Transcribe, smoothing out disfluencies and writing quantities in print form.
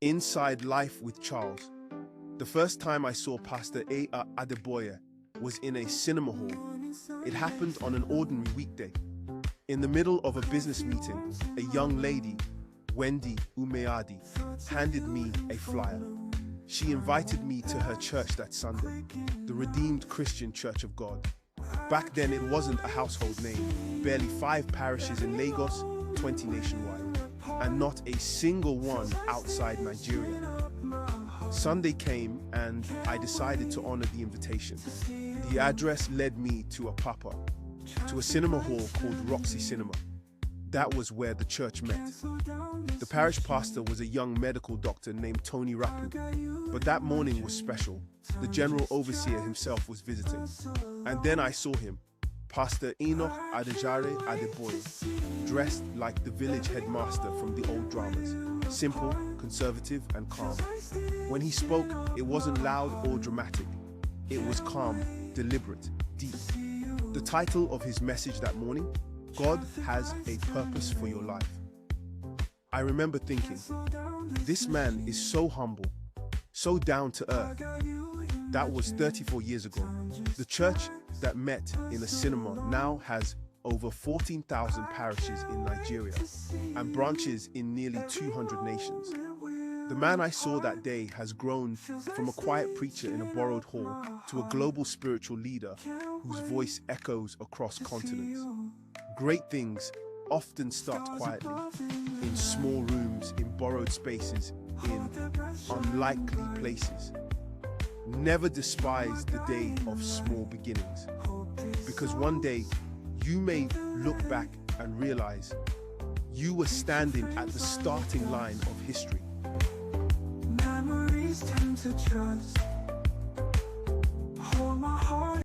Inside Life with Charles. The first time I saw Pastor E.A. Adeboye was in a cinema hall. It happened on an ordinary weekday. In the middle of a business meeting, a young lady, Wendy Umeadi, handed me a flyer. She invited me to her church that Sunday, the Redeemed Christian Church of God. Back then it wasn't a household name, barely 5 parishes in Lagos, 20 nationwide, and not a single one outside Nigeria. Sunday came and I decided to honor the invitation. The address led me to a pop-up, to a cinema hall called Roxy Cinema. That was where the church met. The parish pastor was a young medical doctor named Tony Rapu, but that morning was special. The general overseer himself was visiting. And then I saw him, Pastor Enoch Adejare Adeboye, dressed like the village headmaster from the old dramas, simple, conservative, and calm. When he spoke, it wasn't loud or dramatic. It was calm, deliberate, deep. The title of his message that morning, God has a purpose for your life. I remember thinking, this man is so humble, so down to earth. That was 34 years ago. The church that met in a cinema now has over 14,000 parishes in Nigeria and branches in nearly 200 nations. The man I saw that day has grown from a quiet preacher in a borrowed hall to a global spiritual leader whose voice echoes across continents. Great things often start quietly, in small rooms, in borrowed spaces, in unlikely places. Never despise the day of small beginnings, because one day you may look back and realize you were standing at the starting line of history. Memories tend to trust.